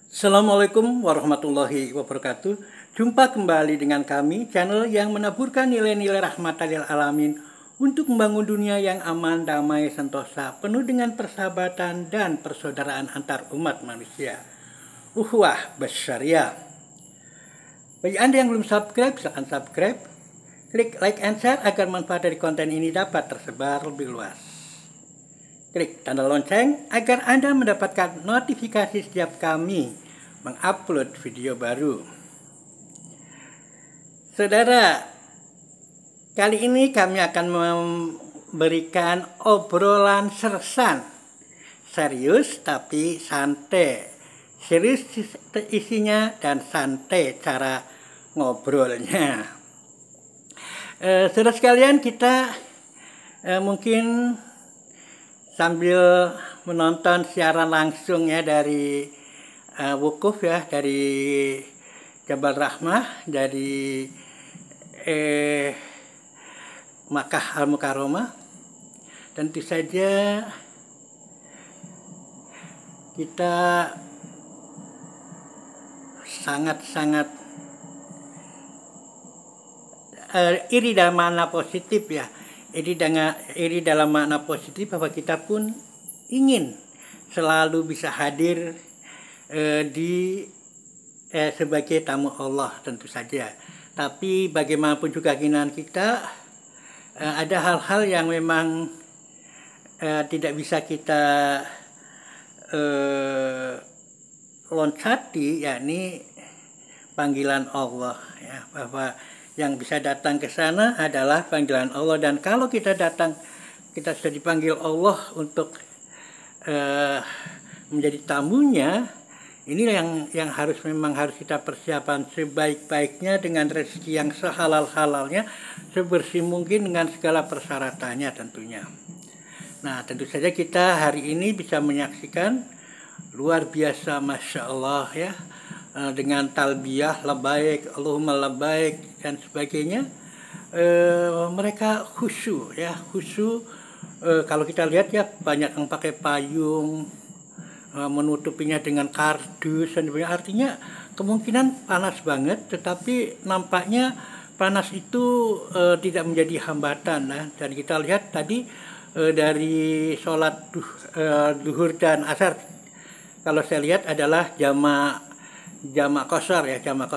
Assalamualaikum warahmatullahi wabarakatuh. Jumpa kembali dengan kami, channel yang menaburkan nilai-nilai rahmat lil alamin untuk membangun dunia yang aman, damai, sentosa, penuh dengan persahabatan dan persaudaraan antar umat manusia. Uhwah Basyariah. Bagi Anda yang belum subscribe, silakan subscribe. Klik like and share agar manfaat dari konten ini dapat tersebar lebih luas. Klik tanda lonceng agar Anda mendapatkan notifikasi setiap kami mengupload video baru. Saudara, kali ini kami akan memberikan obrolan sersan. Serius tapi santai. Serius isinya dan santai cara ngobrolnya. Saudara sekalian, kita mungkin sambil menonton siaran langsung ya dari wukuf ya, dari Jabal Rahmah, dari Makkah Al-Mukarramah. Tentu saja kita sangat-sangat iri dalam makna positif ya. Iri dalam makna positif bahwa kita pun ingin selalu bisa hadir sebagai tamu Allah tentu saja. Tapi bagaimanapun juga keinginan kita, ada hal-hal yang memang tidak bisa kita loncati, yakni panggilan Allah ya, bahwa yang bisa datang ke sana adalah panggilan Allah. Dan kalau kita datang, kita sudah dipanggil Allah untuk menjadi tamunya, ini yang memang harus kita persiapkan sebaik-baiknya dengan rezeki yang sehalal-halalnya, sebersih mungkin dengan segala persyaratannya tentunya. Nah, tentu saja kita hari ini bisa menyaksikan luar biasa, Masya Allah ya, dengan talbiyah, labaik, Allahumma labaik dan sebagainya. Mereka khusyuk ya, khusyuk. Kalau kita lihat ya, banyak yang pakai payung, menutupinya dengan kardus dan sebagainya. Artinya kemungkinan panas banget, tetapi nampaknya panas itu tidak menjadi hambatan. Dan kita lihat tadi dari sholat duhur dan asar, kalau saya lihat adalah jamak qashar ya, jamak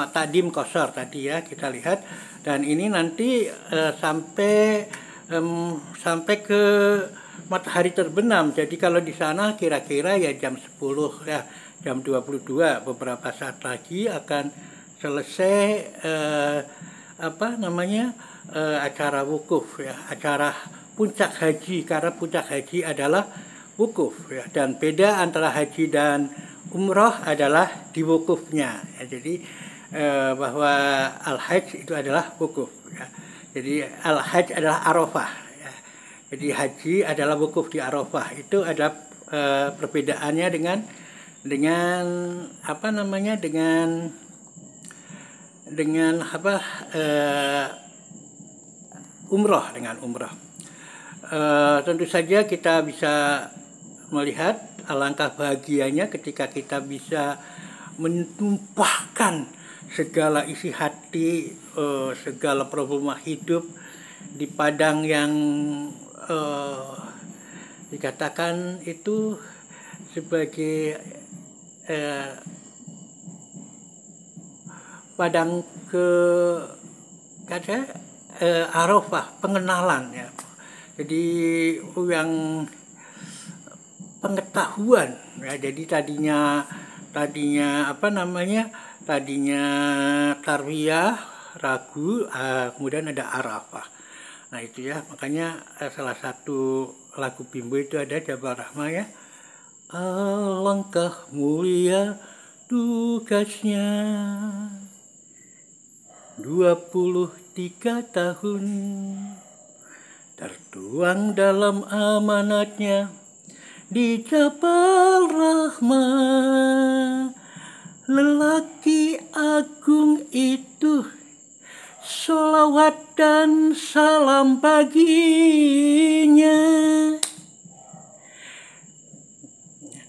takdim qashar tadi ya, kita lihat. Dan ini nanti sampai ke matahari terbenam. Jadi kalau di sana kira-kira ya jam 10 ya, jam 22 beberapa saat lagi akan selesai acara wukuf ya, acara puncak haji, karena puncak haji adalah wukuf ya. Dan beda antara haji dan umroh adalah di wukufnya ya. Jadi bahwa al-hajj itu adalah wukuf ya. Jadi al-hajj adalah Arafah ya. Jadi haji adalah wukuf di Arafah. Itu ada perbedaannya dengan umroh, dengan umroh. Tentu saja kita bisa melihat alangkah bahagianya ketika kita bisa menumpahkan segala isi hati, segala problema hidup di padang yang dikatakan itu sebagai padang Arafah, pengenalan ya. Jadi yang pengetahuan ya. Jadi tadinya tarwiyah, ragu, kemudian ada Arafah. Nah itu ya, makanya salah satu lagu Bimbo itu ada Jabal Rahmah ya. Alangkah mulia tugasnya 23 tahun tertuang dalam amanatnya di Jabal Rahmah. Lelaki agung itu, sholawat dan salam baginya.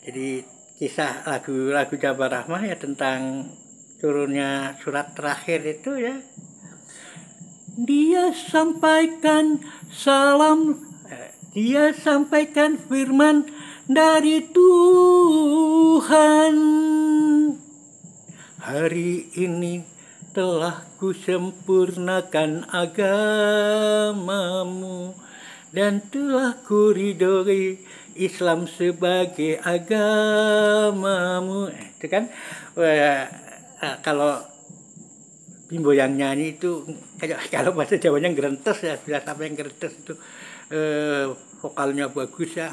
Jadi kisah lagu Jabal Rahmah ya tentang turunnya surat terakhir itu ya. Dia sampaikan salam, dia sampaikan firman dari Tuhan. Hari ini telah kusempurnakan agamamu dan telah kuridhoi Islam sebagai agamamu. Itu kan kalau Bimbo yang nyanyi itu kalau bahasa Jawanya gerentes ya, sudah sampai yang gerentes itu vokalnya bagus ya.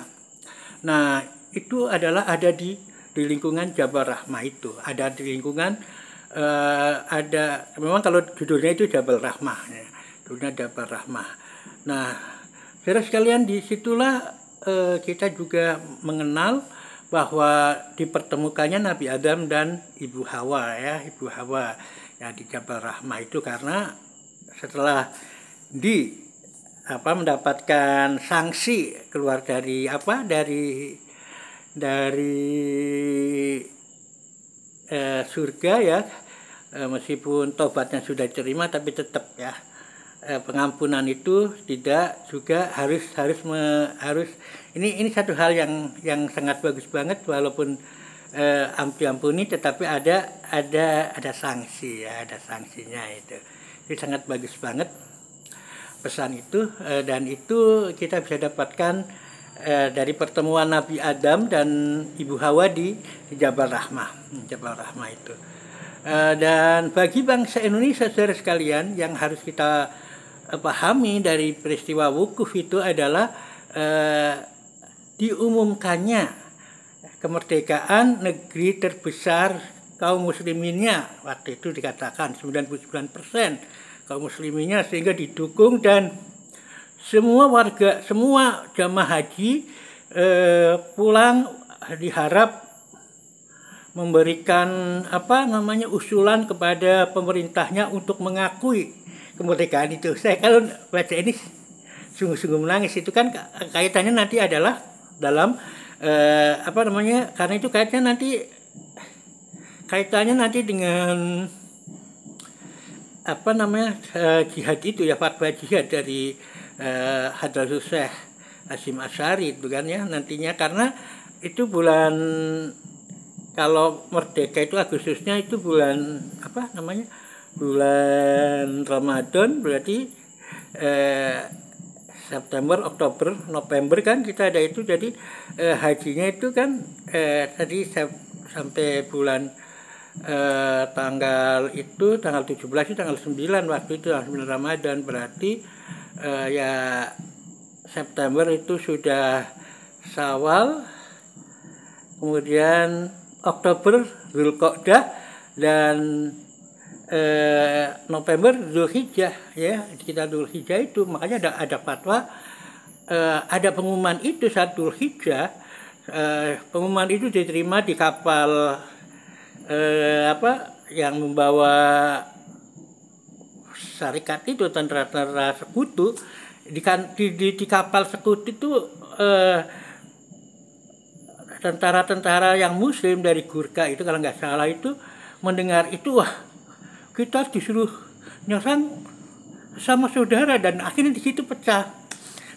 Nah itu adalah ada di lingkungan Jabal Rahmah itu, ada di lingkungan ada memang kalau judulnya itu Jabal Rahmah ya, judulnya Jabal Rahmah. Nah saudara sekalian, disitulah kita juga mengenal bahwa dipertemukannya Nabi Adam dan Ibu Hawa ya, Ibu Hawa ya di Jabal Rahmah itu karena setelah mendapatkan sanksi keluar dari surga ya, meskipun tobatnya sudah diterima tapi tetap ya pengampunan itu tidak juga harus ini satu hal yang sangat bagus banget, walaupun ampuni tetapi ada sanksi ya, ada sanksinya itu sangat bagus banget pesan itu, dan itu kita bisa dapatkan dari pertemuan Nabi Adam dan Ibu Hawa di Jabal Rahmah itu. Dan bagi bangsa Indonesia saudara sekalian, yang harus kita pahami dari peristiwa wukuf itu adalah diumumkannya kemerdekaan negeri terbesar kaum musliminnya. Waktu itu dikatakan 99% kaum musliminnya, sehingga didukung dan semua warga, semua jamaah haji pulang diharap memberikan usulan kepada pemerintahnya untuk mengakui kemerdekaan itu. Saya kalau baca ini sungguh-sungguh menangis. Itu kan kaitannya nanti adalah dalam karena itu kaitannya nanti dengan jihad itu ya, fatwa jihad dari Hadratus Syekh Hasyim Asy'ari itu kan ya nantinya, karena itu bulan, kalau merdeka itu Agustusnya itu bulan bulan Ramadan, berarti September, Oktober, November kan kita ada itu. Jadi hajinya itu kan tadi sampai bulan tanggal 17 itu tanggal 9 waktu itu tanggal 9 Ramadan, berarti ya September itu sudah Syawal, kemudian Oktober Dzulqa'dah, dan November Dzulhijjah ya, sekitar Dzulhijjah itu. Makanya ada fatwa, ada pengumuman itu saat Dzulhijjah, pengumuman itu diterima di kapal yang membawa syarikat itu, tentara sekutu. Di kapal sekutu itu tentara-tentara yang muslim dari Gurkha itu kalau nggak salah itu mendengar itu, wah kita disuruh nyerang sama saudara, dan akhirnya di situ pecah.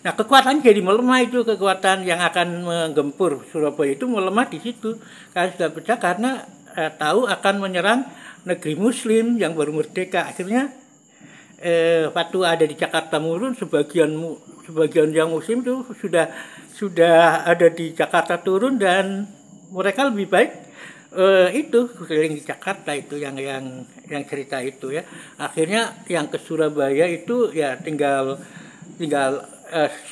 Nah kekuatan jadi melemah, itu kekuatan yang akan menggempur Surabaya itu melemah di situ karena sudah pecah, karena tahu akan menyerang negeri muslim yang baru merdeka. Akhirnya waktu ada di Jakarta Murun, sebagian yang muslim itu sudah ada di Jakarta turun, dan mereka lebih baik itu keliling di Jakarta itu yang cerita itu ya. Akhirnya yang ke Surabaya itu ya tinggal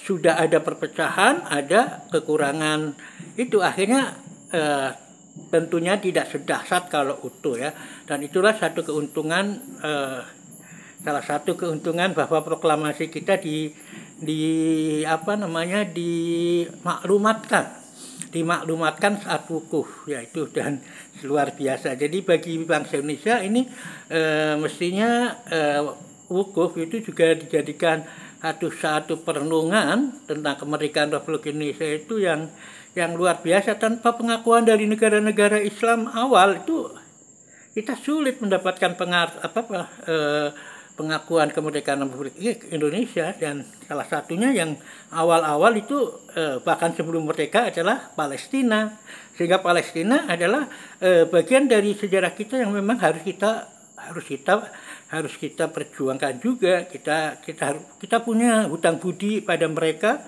sudah ada perpecahan, ada kekurangan itu, akhirnya tentunya tidak sedahsyat kalau utuh ya. Dan itulah satu keuntungan, salah satu keuntungan bahwa proklamasi kita dimaklumatkan saat wukuf yaitu, dan luar biasa. Jadi bagi bangsa Indonesia ini mestinya wukuf itu juga dijadikan satu perenungan tentang kemerdekaan Republik Indonesia itu yang yang luar biasa. Tanpa pengakuan dari negara-negara Islam awal itu kita sulit mendapatkan pengakuan kemerdekaan Republik Indonesia, dan salah satunya yang awal-awal itu bahkan sebelum merdeka adalah Palestina, sehingga Palestina adalah bagian dari sejarah kita yang memang harus kita perjuangkan juga. Kita punya hutang budi pada mereka,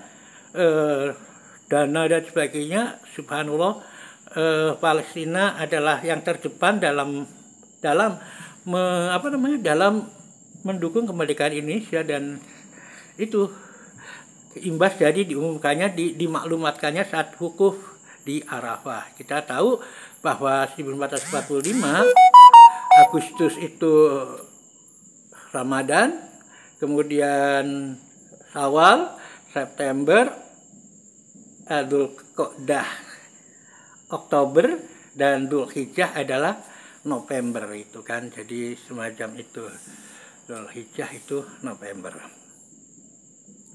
dana dan sebagainya. Subhanallah, Palestina adalah yang terdepan dalam mendukung kemerdekaan Indonesia, dan itu imbas dari diumumkannya, dimaklumatkannya saat wukuf di Arafah. Kita tahu bahwa 1445 Agustus itu Ramadan, kemudian Syawal, September, Dzulqa'dah Oktober, dan Dzulhijjah adalah November itu kan. Jadi semacam itu. Dzulhijjah itu November.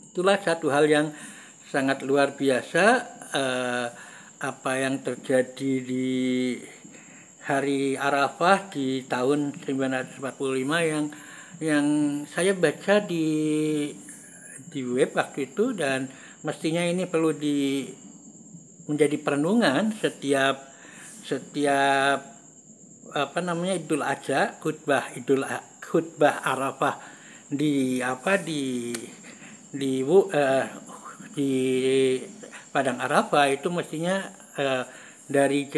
Itulah satu hal yang sangat luar biasa, apa yang terjadi di hari Arafah di tahun 1945 yang saya baca di web waktu itu, dan mestinya ini perlu menjadi perenungan setiap Idul Adha, khutbah Arafah di Padang Arafah itu mestinya dari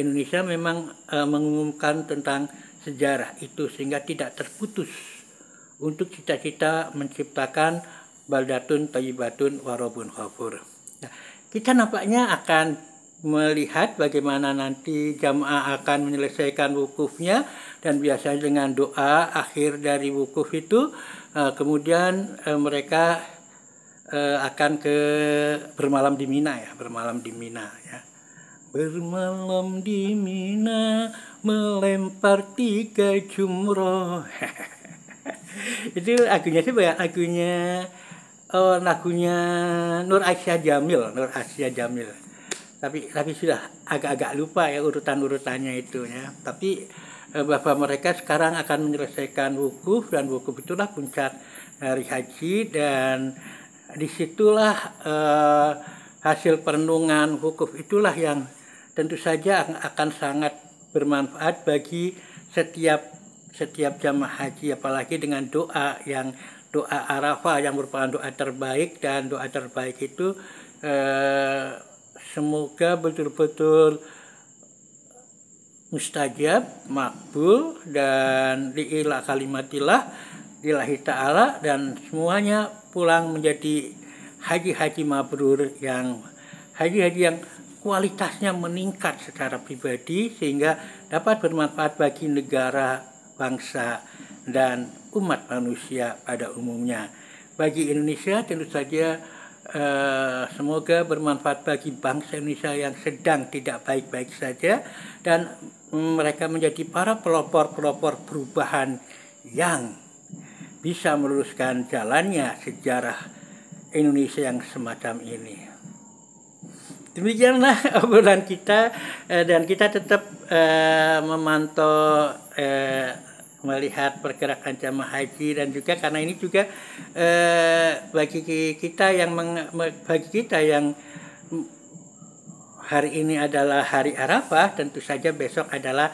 Indonesia memang mengumumkan tentang sejarah itu, sehingga tidak terputus untuk cita-cita menciptakan baldatun thayyibatun warabun ghafur. Nah, kita nampaknya akan melihat bagaimana nanti jamaah akan menyelesaikan wukufnya, dan biasanya dengan doa akhir dari wukuf itu kemudian mereka akan bermalam di Mina ya, bermalam di Mina, melempar 3 jumroh. Itu lagunya sih lagunya Nur Asia Jamil. Tapi sudah agak lupa ya urutannya itu ya. Tapi bahwa mereka sekarang akan menyelesaikan wukuf, dan wukuf itulah puncak dari haji, dan disitulah hasil perenungan wukuf itulah yang tentu saja akan sangat bermanfaat bagi setiap jamaah haji, apalagi dengan doa Arafah yang merupakan doa terbaik, dan doa terbaik itu semoga betul-betul mustajab, makbul, dan li'ila kalimatillah lillahi ta'ala, dan semuanya pulang menjadi haji mabrur, yang kualitasnya meningkat secara pribadi, sehingga dapat bermanfaat bagi negara, bangsa, dan umat manusia pada umumnya. Bagi Indonesia tentu saja semoga bermanfaat bagi bangsa Indonesia yang sedang tidak baik-baik saja, dan mereka menjadi para pelopor perubahan yang bisa meluruskan jalannya sejarah Indonesia yang semacam ini. Demikianlah obrolan kita, dan kita tetap memantau melihat pergerakan jamaah haji, dan juga karena ini juga bagi kita yang hari ini adalah hari Arafah, tentu saja besok adalah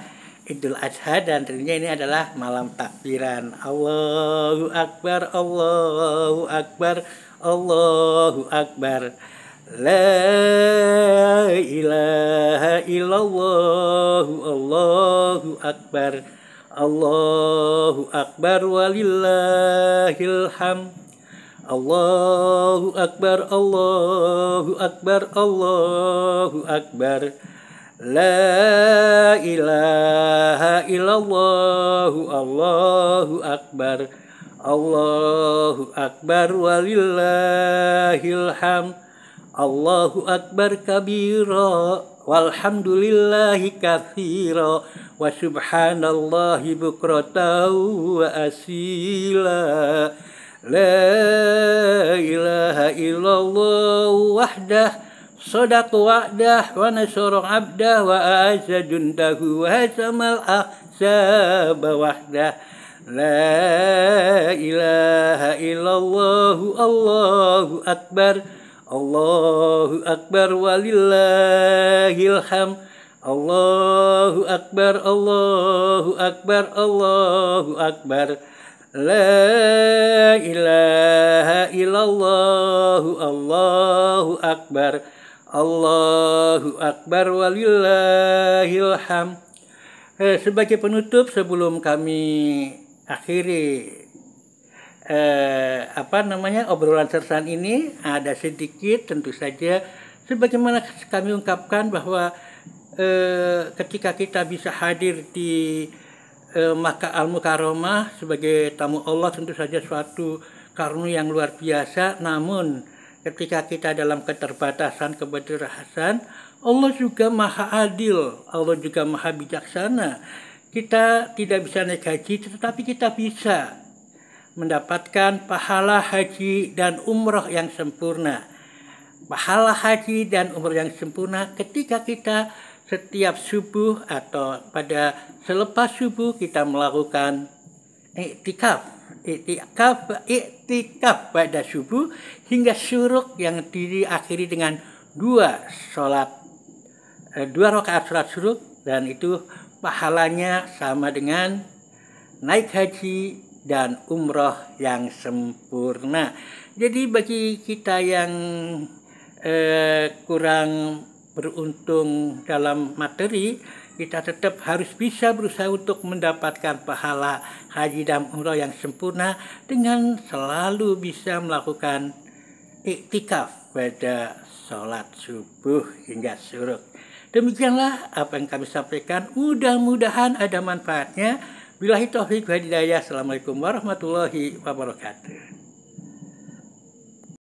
Idul Adha, dan tentunya ini adalah malam takbiran. Allahu Akbar, Allahu Akbar, Allahu Akbar. La ilaha illallah, Allahu Akbar, Allahu Akbar walillahil hamd. Allahu Akbar, Allahu Akbar, Allahu Akbar. La ilaha illallah, Allahu Akbar, Allahu Akbar walillahil hamd. Allahu Akbar kabira, walhamdulillahi katsira, wa subhanallahi bukratan wa asila. La ilaha illallah wahdah, Sadaqa wa'dah wa nasara 'abdah wa a'azza jundahu wa hazamal ahzaba wahdah. La ilaha illallah Allahu akbar. Allahu akbar walillahil hamd. Allahu akbar, Allahu akbar, Allahu akbar. La ilaha illallah, Allahu akbar. Allahu akbar walillahil hamd. Sebagai penutup sebelum kami akhiri obrolan sersan ini, ada sedikit tentu saja sebagaimana kami ungkapkan bahwa ketika kita bisa hadir di Makkah Al-Mukarramah sebagai tamu Allah, tentu saja suatu karunia yang luar biasa. Namun ketika kita dalam keterbatasan, keberhasilan, Allah juga maha adil, Allah juga maha bijaksana. Kita tidak bisa naik haji, tetapi kita bisa mendapatkan pahala haji dan umroh yang sempurna. Pahala haji dan umroh yang sempurna ketika kita setiap subuh atau pada selepas subuh kita melakukan iktikaf pada subuh hingga syuruk yang diakhiri dengan 2 rakaat sholat syuruk, dan itu pahalanya sama dengan naik haji dan umroh yang sempurna. Jadi bagi kita yang kurang beruntung dalam materi, kita tetap harus bisa berusaha untuk mendapatkan pahala haji dan umroh yang sempurna dengan selalu bisa melakukan iktikaf pada sholat subuh hingga syuruk. Demikianlah apa yang kami sampaikan. Mudah-mudahan ada manfaatnya. Billahi taufiq wal hidayah. Assalamualaikum warahmatullahi wabarakatuh.